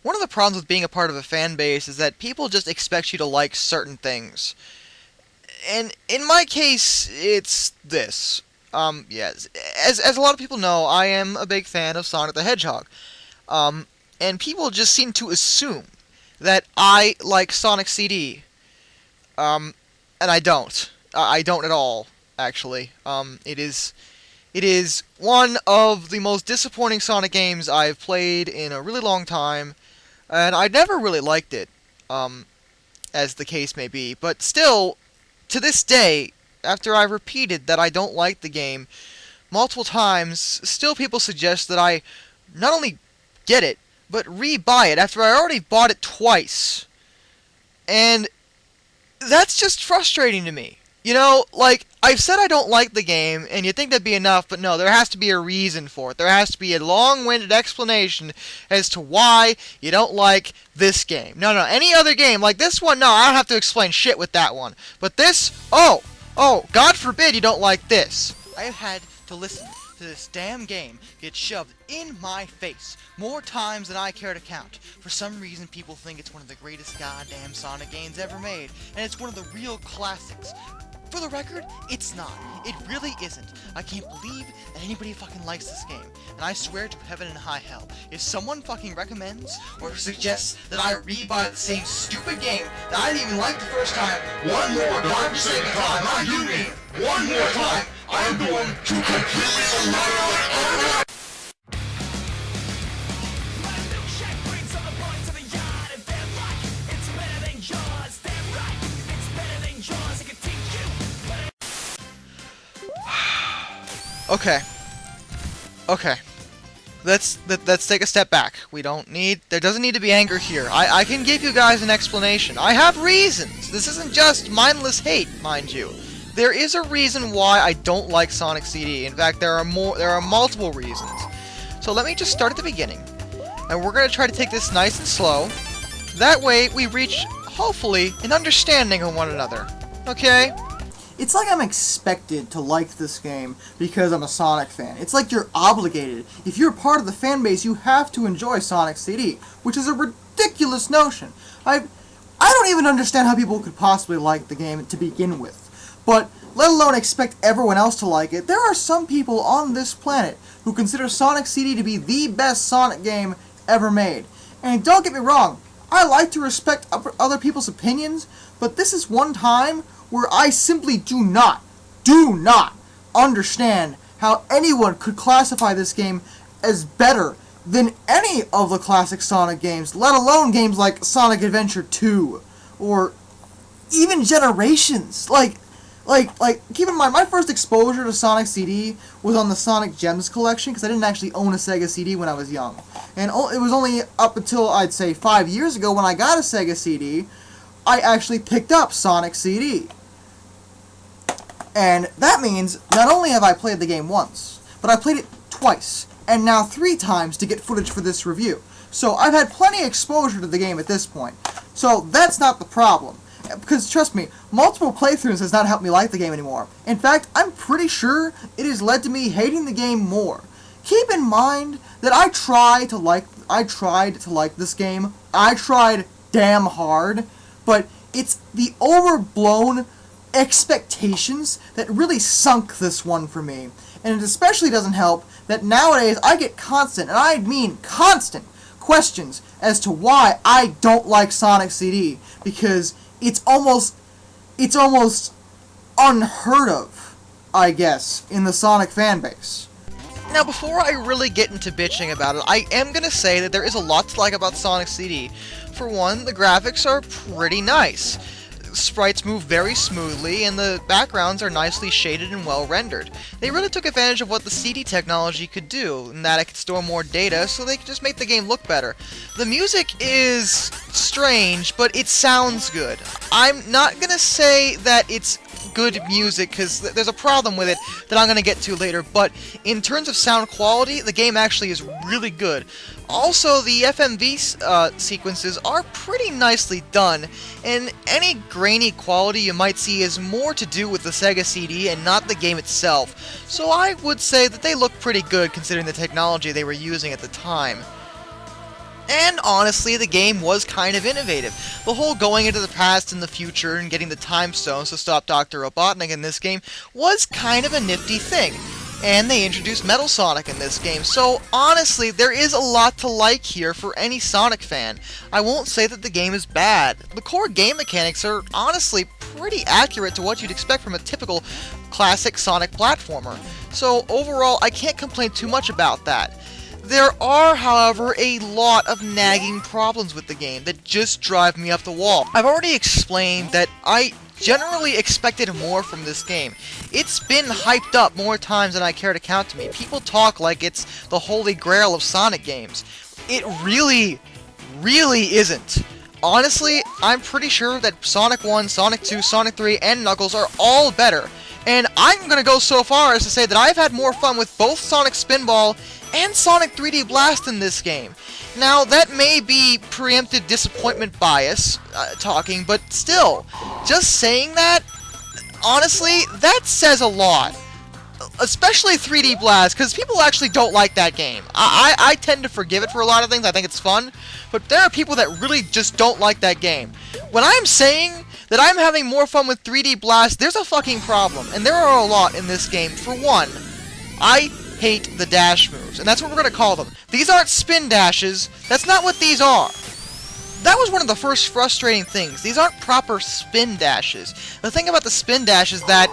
one of the problems with being a part of a fan base is that people just expect you to like certain things. And in my case, it's this. Yes, as a lot of people know, I am a big fan of Sonic the Hedgehog. Um, and people just seem to assume that I like Sonic CD. Um, and I don't. I don't at all, actually. It is one of the most disappointing Sonic games I've played in a really long time, and I never really liked it, as the case may be. But still, to this day, after I've repeated that I don't like the game multiple times, still people suggest that I not only get it, but re-buy it after I already bought it twice. And that's just frustrating to me. You know, like, I've said I don't like the game, and you'd think that'd be enough, but no, there has to be a reason for it. There has to be a long-winded explanation as to why you don't like this game. No, any other game, like this one, no, I don't have to explain shit with that one. But this, oh, God forbid you don't like this. I have had to listen to this damn game get shoved in my face more times than I care to count. For some reason, people think it's one of the greatest goddamn Sonic games ever made, and it's one of the real classics. For the record, it's not. It really isn't. I can't believe that anybody fucking likes this game. And I swear to heaven and high hell, if someone fucking recommends or suggests that I rebuy the same stupid game that I didn't even like the first time, one more darn second time, I do mean one more time, I'm going to completely annihilate it. Okay. Let's take a step back. There doesn't need to be anger here. I can give you guys an explanation. I have reasons. This isn't just mindless hate, mind you. There is a reason why I don't like Sonic CD. In fact, there are multiple reasons. So let me just start at the beginning. And we're going to try to take this nice and slow. That way, we reach, hopefully, an understanding of one another. Okay? It's like I'm expected to like this game because I'm a Sonic fan. It's like you're obligated. If you're part of the fan base, you have to enjoy Sonic CD, which is a ridiculous notion. I don't even understand how people could possibly like the game to begin with. But let alone expect everyone else to like it, there are some people on this planet who consider Sonic CD to be the best Sonic game ever made. And don't get me wrong, I like to respect other people's opinions, but this is one time where I simply do not understand how anyone could classify this game as better than any of the classic Sonic games, let alone games like Sonic Adventure 2, or even Generations. Like, keep in mind, my first exposure to Sonic CD was on the Sonic Gems collection, because I didn't actually own a Sega CD when I was young. And it was only up until, I'd say, 5 years ago when I got a Sega CD, I actually picked up Sonic CD. And that means, not only have I played the game once, but I played it twice, and now 3 times to get footage for this review. So I've had plenty of exposure to the game at this point. So that's not the problem. Because, trust me, multiple playthroughs has not helped me like the game anymore. In fact, I'm pretty sure it has led to me hating the game more. Keep in mind that I tried to like this game. I tried damn hard, but it's the overblown expectations that really sunk this one for me. And it especially doesn't help that nowadays I get constant, and I mean constant, questions as to why I don't like Sonic CD, because it's almost unheard of, I guess, in the Sonic fanbase. Now, before I really get into bitching about it, I am going to say that there is a lot to like about Sonic CD. For one, the graphics are pretty nice. Sprites move very smoothly, and the backgrounds are nicely shaded and well rendered. They really took advantage of what the CD technology could do, in that it could store more data, so they could just make the game look better. The music is strange, but it sounds good. I'm not gonna say that it's good music, because there's a problem with it that I'm gonna get to later, but in terms of sound quality, the game actually is really good. Also, the FMV sequences are pretty nicely done, and any grainy quality you might see is more to do with the Sega CD and not the game itself, so I would say that they look pretty good considering the technology they were using at the time. And honestly, the game was kind of innovative. The whole going into the past and the future and getting the time stones to stop Dr. Robotnik in this game was kind of a nifty thing. And they introduced Metal Sonic in this game, so honestly, there is a lot to like here for any Sonic fan. I won't say that the game is bad. The core game mechanics are honestly pretty accurate to what you'd expect from a typical classic Sonic platformer. So overall, I can't complain too much about that. There are, however, a lot of nagging problems with the game that just drive me up the wall. I've already explained that I generally expected more from this game. It's been hyped up more times than I care to count to me. People talk like it's the holy grail of Sonic games. It really isn't. Honestly, I'm pretty sure that Sonic 1, Sonic 2, Sonic 3, and Knuckles are all better. And I'm gonna go so far as to say that I've had more fun with both Sonic Spinball and Sonic 3D Blast in this game. Now, that may be preemptive disappointment bias talking, but still, just saying that, honestly, that says a lot. Especially 3D Blast, because people actually don't like that game. I tend to forgive it for a lot of things, I think it's fun, but there are people that really just don't like that game. When I'm saying that I'm having more fun with 3D Blast, there's a fucking problem, and there are a lot in this game. For one, I hate the dash moves, and that's what we're going to call them. These aren't spin dashes, that's not what these are. That was one of the first frustrating things. These aren't proper spin dashes. The thing about the spin dash is that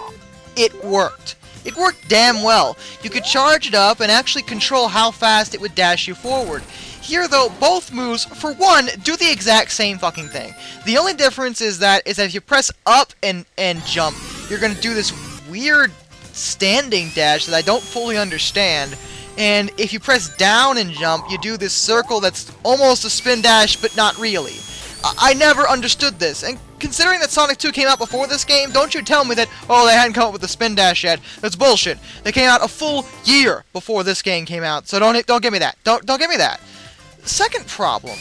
it worked. It worked damn well. You could charge it up and actually control how fast it would dash you forward. Here, though, both moves, for one, do the exact same fucking thing. The only difference is that if you press up and jump, you're going to do this weird standing dash that I don't fully understand. And if you press down and jump, you do this circle that's almost a spin dash, but not really. I never understood this, and considering that Sonic 2 came out before this game, don't you tell me that, oh, they hadn't come up with the spin dash yet. That's bullshit. They came out a full year before this game came out, so don't give me that. Don't give me that. Second problem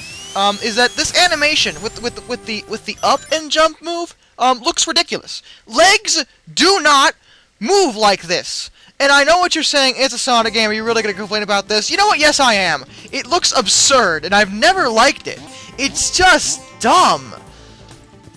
is that this animation with the up and jump move looks ridiculous. Legs do not move like this. And I know what you're saying, it's a Sonic game, are you really going to complain about this? You know what, yes I am. It looks absurd, and I've never liked it. It's just dumb.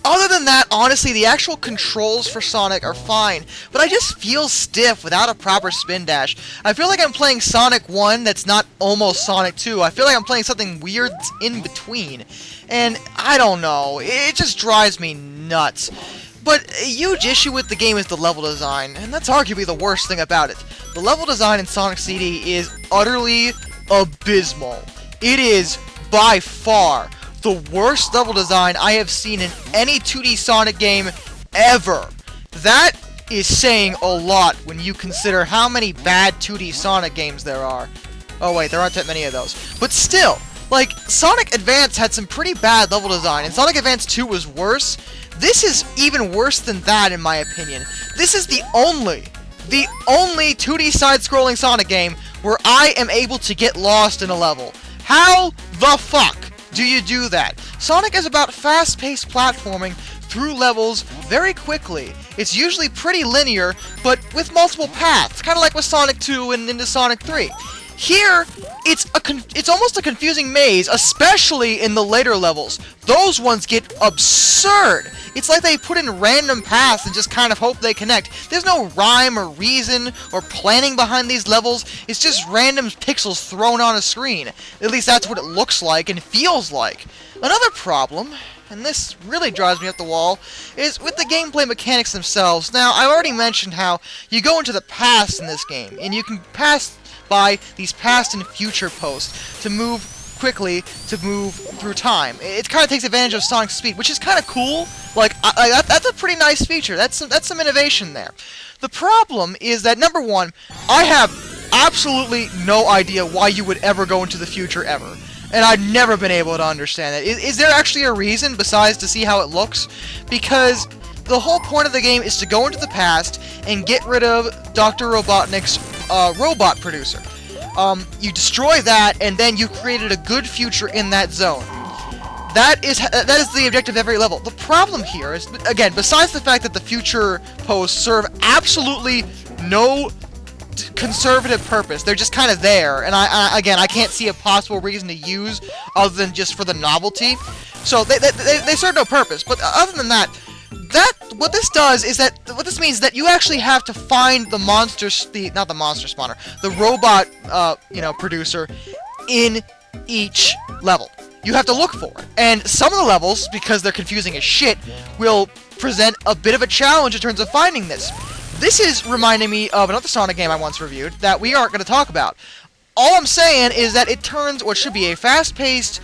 Other than that, honestly, the actual controls for Sonic are fine, but I just feel stiff without a proper spin dash. I feel like I'm playing Sonic 1 that's not almost Sonic 2. I feel like I'm playing something weird that's in between. And I don't know, it just drives me nuts. But a huge issue with the game is the level design, and that's arguably the worst thing about it. The level design in Sonic CD is utterly abysmal. It is, by far, the worst level design I have seen in any 2D Sonic game ever. That is saying a lot when you consider how many bad 2D Sonic games there are. Oh wait, there aren't that many of those. But still, like, Sonic Advance had some pretty bad level design, and Sonic Advance 2 was worse. This is even worse than that, in my opinion. This is the only 2D side-scrolling Sonic game where I am able to get lost in a level. How the fuck do you do that? Sonic is about fast-paced platforming through levels very quickly. It's usually pretty linear, but with multiple paths, kind of like with Sonic 2 and into Sonic 3. Here, it's almost a confusing maze, especially in the later levels. Those ones get absurd. It's like they put in random paths and just kind of hope they connect. There's no rhyme or reason or planning behind these levels. It's just random pixels thrown on a screen. At least that's what it looks like and feels like. Another problem, and this really drives me up the wall, is with the gameplay mechanics themselves. Now, I've already mentioned how you go into the past in this game, and you can pass by these past and future posts to move quickly, to move through time. It kind of takes advantage of Sonic's speed, which is kind of cool. Like, that's a pretty nice feature. That's some innovation there. The problem is that, number one, I have absolutely no idea why you would ever go into the future ever. And I've never been able to understand that. Is there actually a reason besides to see how it looks? Because the whole point of the game is to go into the past and get rid of Dr. Robotnik's robot producer. You destroy that, and then you created a good future in that zone. That is the objective of every level. The problem here is, again, besides the fact that the future posts serve absolutely no conservative purpose. They're just kind of there, and I can't see a possible reason to use other than just for the novelty. So they serve no purpose. But other than that, what this does is that what this means is that you actually have to find the not the monster spawner, the robot producer in each level. You have to look for it. And some of the levels, because they're confusing as shit, will present a bit of a challenge in terms of finding this. This is reminding me of another Sonic game I once reviewed that we aren't going to talk about. All I'm saying is that it turns what should be a fast-paced,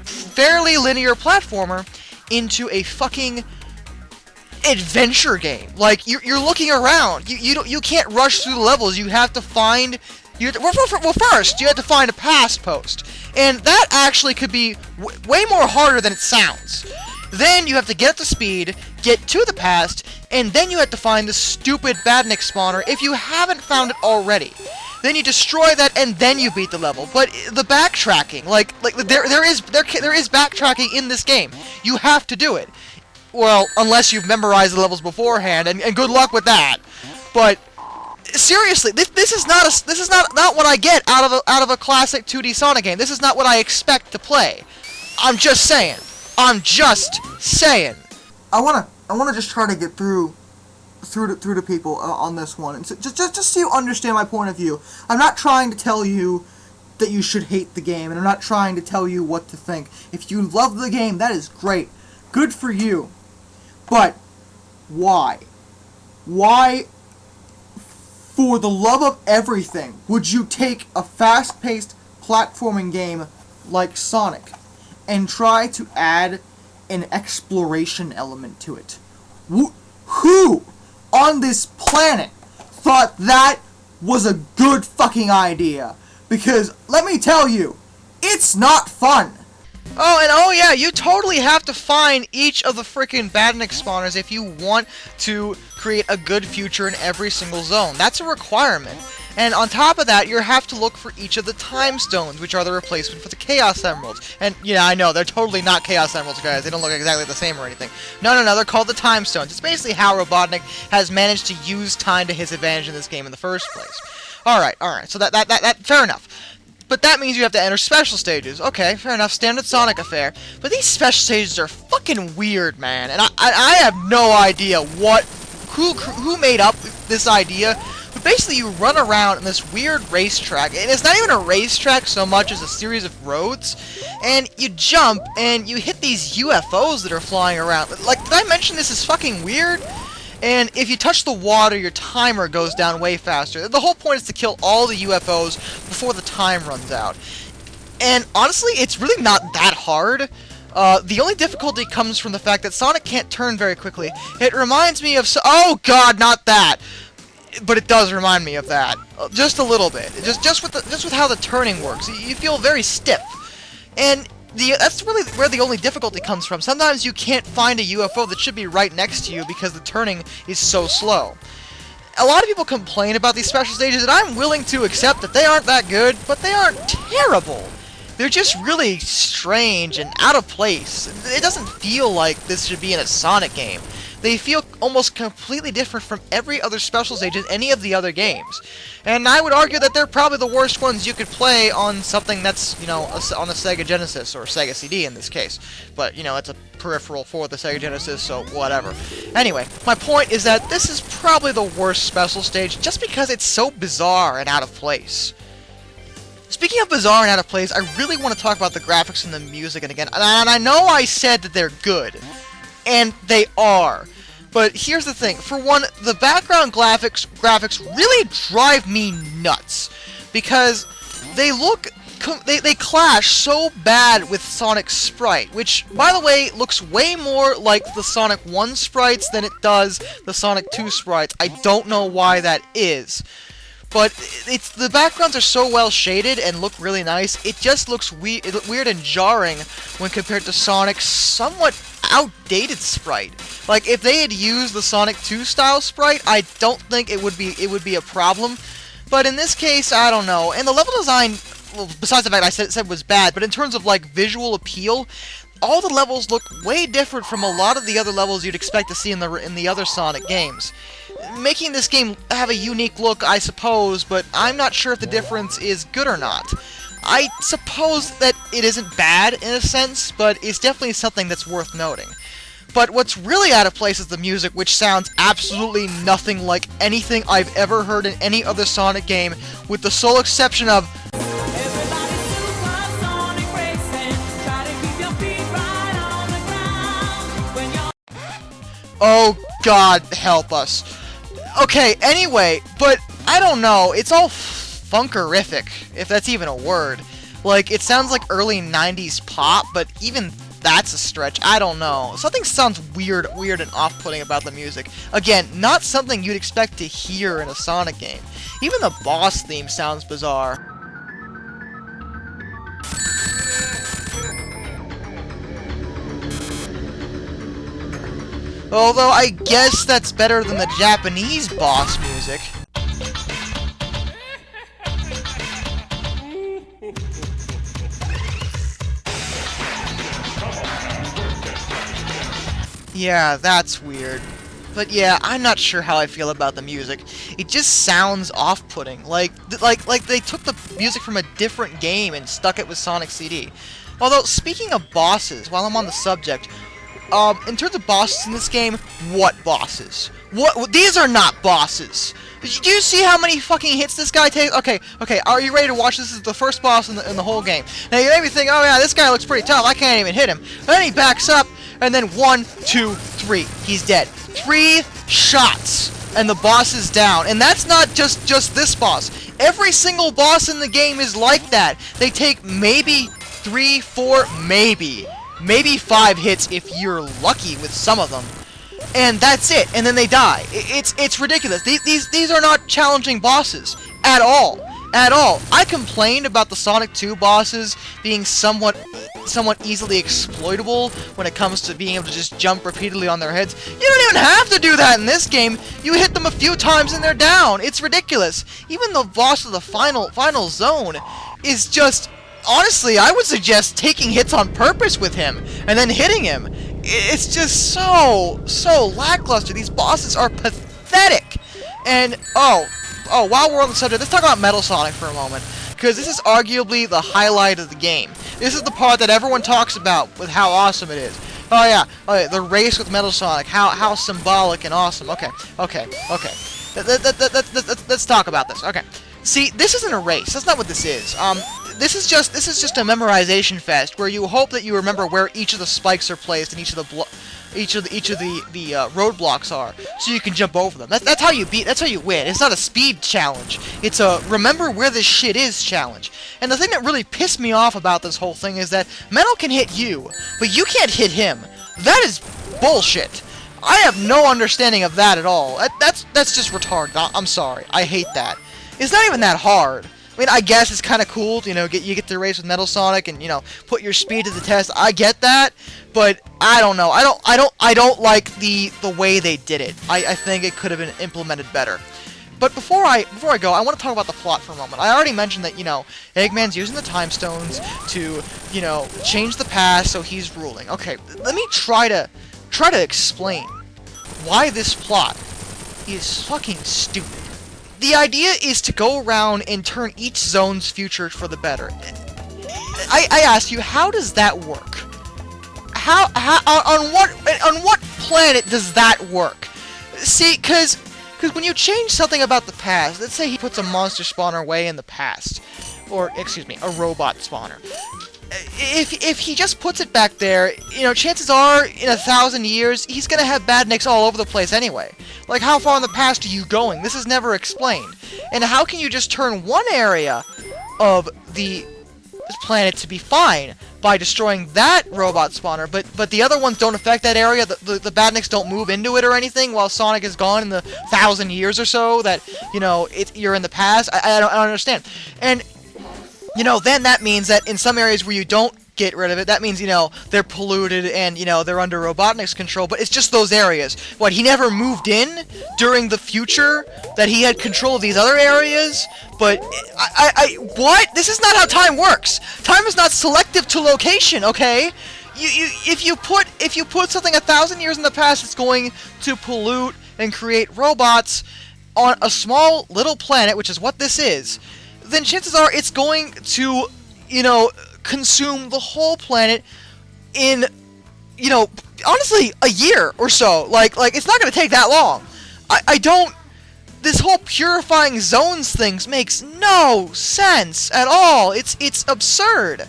fairly linear platformer into a fucking adventure game. Like, you're looking around. You can't rush through the levels. You have to find... first, you have to find a past post. And that actually could be way more harder than it sounds. Then you have to get up to speed, get to the past, and then you have to find the stupid badnik spawner if you haven't found it already. Then you destroy that, and then you beat the level. But the backtracking, there is backtracking in this game. You have to do it. Well, unless you've memorized the levels beforehand, and good luck with that. But seriously, this is not what I get out of a classic 2D Sonic game. This is not what I expect to play. I'm just saying. I wanna just try to get through to people on this one, and so just so you understand my point of view. I'm not trying to tell you that you should hate the game, and I'm not trying to tell you what to think. If you love the game, that is great, good for you. But why? Why, for the love of everything, would you take a fast-paced platforming game like Sonic and try to add an exploration element to it? Who on this planet thought that was a good fucking idea? Because, let me tell you, it's not fun. Oh yeah, you totally have to find each of the freaking badnik spawners if you want to create a good future in every single zone. That's a requirement. And on top of that, you have to look for each of the time stones, which are the replacement for the Chaos Emeralds. And, yeah, I know, they're totally not Chaos Emeralds, guys. They don't look exactly the same or anything. No, they're called the Time Stones. It's basically how Robotnik has managed to use time to his advantage in this game in the first place. Alright, so that fair enough. But that means you have to enter special stages. Okay, fair enough, standard Sonic affair. But these special stages are fucking weird, man. And I have no idea who made up this idea. But basically, you run around in this weird racetrack, and it's not even a racetrack so much as a series of roads, and you jump, and you hit these UFOs that are flying around. Like, did I mention this is fucking weird? And if you touch the water, your timer goes down way faster. The whole point is to kill all the UFOs before the time runs out. And honestly, it's really not that hard. The only difficulty comes from the fact that Sonic can't turn very quickly. It reminds me of... Oh god, not that! But it does remind me of that, just a little bit. Just with how the turning works, you feel very stiff, and that's really where the only difficulty comes from. Sometimes you can't find a UFO that should be right next to you because the turning is so slow. A lot of people complain about these special stages, and I'm willing to accept that they aren't that good, but they aren't terrible. They're just really strange and out of place. It doesn't feel like this should be in a Sonic game. They feel almost completely different from every other special stage in any of the other games. And I would argue that they're probably the worst ones you could play on something that's, on a Sega Genesis, or Sega CD in this case. But, it's a peripheral for the Sega Genesis, so whatever. Anyway, my point is that this is probably the worst special stage just because it's so bizarre and out of place. Speaking of bizarre and out of place, I really want to talk about the graphics and the music, and I know I said that they're good. And they are. But here's the thing. For one, the background graphics really drive me nuts. Because they clash so bad with Sonic's sprite. Which, by the way, looks way more like the Sonic 1 sprites than it does the Sonic 2 sprites. I don't know why that is. But the backgrounds are so well shaded and look really nice, it just looks weird and jarring when compared to Sonic's somewhat outdated sprite. Like, if they had used the Sonic 2 style sprite, I don't think it would be a problem. But in this case, I don't know. And the level design, well, besides the fact I said was bad, but in terms of like visual appeal, all the levels look way different from a lot of the other levels you'd expect to see in the other Sonic games. making this game have a unique look, I suppose, but I'm not sure if the difference is good or not. I suppose that it isn't bad in a sense, but it's definitely something that's worth noting. But what's really out of place is the music, which sounds absolutely nothing like anything I've ever heard in any other Sonic game, with the sole exception of oh God, help us. Okay, anyway, but I don't know, it's all funkerific, if that's even a word. Like, it sounds like early 90s pop, but even that's a stretch. I don't know. Something sounds weird and off-putting about the music. Again, not something you'd expect to hear in a Sonic game. Even the boss theme sounds bizarre. Although, I guess that's better than the Japanese boss music. Yeah, that's weird. But yeah, I'm not sure how I feel about the music. It just sounds off-putting. Like they took the music from a different game and stuck it with Sonic CD. Although, speaking of bosses, while I'm on the subject, in terms of bosses in this game, what bosses? These are not bosses! Do you see how many fucking hits this guy takes? Okay, are you ready to watch? This is the first boss in the whole game. Now, you made me think, oh yeah, this guy looks pretty tough, I can't even hit him. Then he backs up, and then 1, 2, 3, he's dead. 3 shots, and the boss is down. And that's not just this boss. Every single boss in the game is like that. They take maybe 3, 4, maybe 5 hits if you're lucky with some of them. And that's it, and then they die. It's ridiculous. These are not challenging bosses at all. I complained about the Sonic 2 bosses being somewhat easily exploitable when it comes to being able to just jump repeatedly on their heads. You don't even have to do that in this game. You hit them a few times and they're down. It's ridiculous. Even the boss of the final zone is just, honestly, I would suggest taking hits on purpose with him and then hitting him. It's just so lackluster. These bosses are pathetic. And while we're on the subject, let's talk about Metal Sonic for a moment, because this is arguably the highlight of the game. This is the part that everyone talks about with how awesome it is. Oh yeah, the race with Metal Sonic, how symbolic and awesome. Okay. Let's talk about this. Okay. See, this isn't a race. That's not what this is. This is just a memorization fest where you hope that you remember where each of the spikes are placed and each of the roadblocks are, so you can jump over them. That's how you beat. That's how you win. It's not a speed challenge. It's a remember where this shit is challenge. And the thing that really pissed me off about this whole thing is that Metal can hit you, but you can't hit him. That is bullshit. I have no understanding of that at all. That's just retarded. I'm sorry. I hate that. It's not even that hard. I mean, I guess it's kind of cool, you get to race with Metal Sonic and, put your speed to the test. I get that, but I don't know. I don't like the way they did it. I think it could have been implemented better. But before I go, I want to talk about the plot for a moment. I already mentioned that, Eggman's using the time stones to, change the past so he's ruling. Okay, let me try to explain why this plot is fucking stupid. The idea is to go around and turn each zone's future for the better. I ask you, how does that work? On what planet does that work? See, because when you change something about the past, let's say he puts a monster spawner way in the past, or excuse me, a robot spawner. If he just puts it back there, chances are, in 1,000 years, he's gonna have badniks all over the place anyway. Like, how far in the past are you going? This is never explained. And how can you just turn one area of the planet to be fine by destroying that robot spawner, but the other ones don't affect that area? The badniks don't move into it or anything while Sonic is gone in the 1,000 years or so that, you're in the past? I don't understand. And then that means that in some areas where you don't get rid of it, that means, they're polluted and, they're under Robotnik's control, but it's just those areas. What, he never moved in during the future that he had control of these other areas? But, what? This is not how time works! Time is not selective to location, okay? If you put something 1,000 years in the past, it's going to pollute and create robots on a small little planet, which is what this is, then chances are it's going to, consume the whole planet in, honestly, a year or so. Like it's not going to take that long. I don't. This whole purifying zones things makes no sense at all. It's absurd.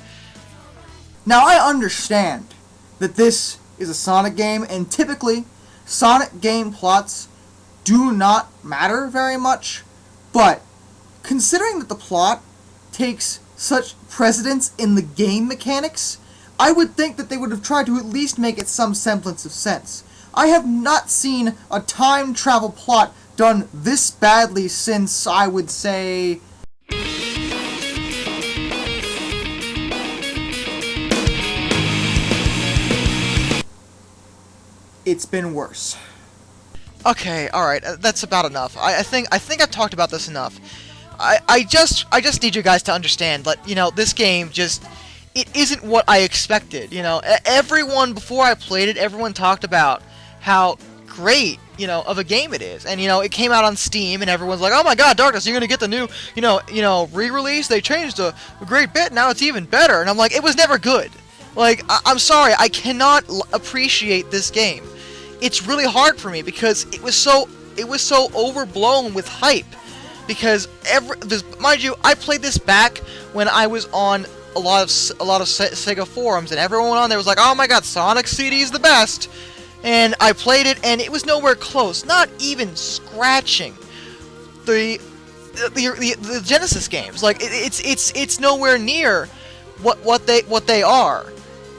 Now, I understand that this is a Sonic game, and typically, Sonic game plots do not matter very much, but considering that the plot takes such precedence in the game mechanics, I would think that they would have tried to at least make it some semblance of sense. I have not seen a time travel plot done this badly since, I would say, it's been worse. Okay, all right, that's about enough. I think I've talked about this enough. I just need you guys to understand that this game just it isn't what I expected. Everyone before I played it, everyone talked about how great of a game it is, and it came out on Steam, and everyone's like, oh my god, Darkness, you're gonna get the new re-release. They changed a great bit. Now it's even better, and I'm like, it was never good. Like I'm sorry, I cannot appreciate this game. It's really hard for me because it was so overblown with hype. Because mind you, I played this back when I was on a lot of Sega forums, and everyone on there was like, "Oh my God, Sonic CD is the best," and I played it, and it was nowhere close, not even scratching the Genesis games. Like it's nowhere near what they are.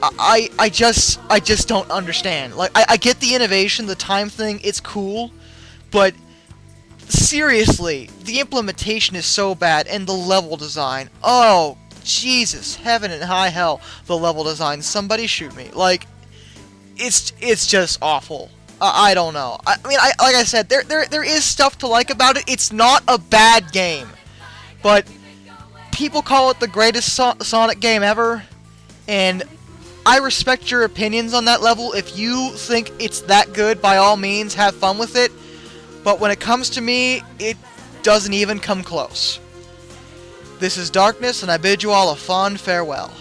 I just don't understand. Like I get the innovation, the time thing, it's cool, but seriously, the implementation is so bad, and the level design. Oh, Jesus, heaven and high hell, the level design. Somebody shoot me. Like it's just awful. I don't know. I mean, like I said, there is stuff to like about it. It's not a bad game, but people call it the greatest Sonic game ever, and I respect your opinions on that level. If you think it's that good, by all means, have fun with it. But when it comes to me, it doesn't even come close. This is Darkness, and I bid you all a fond farewell.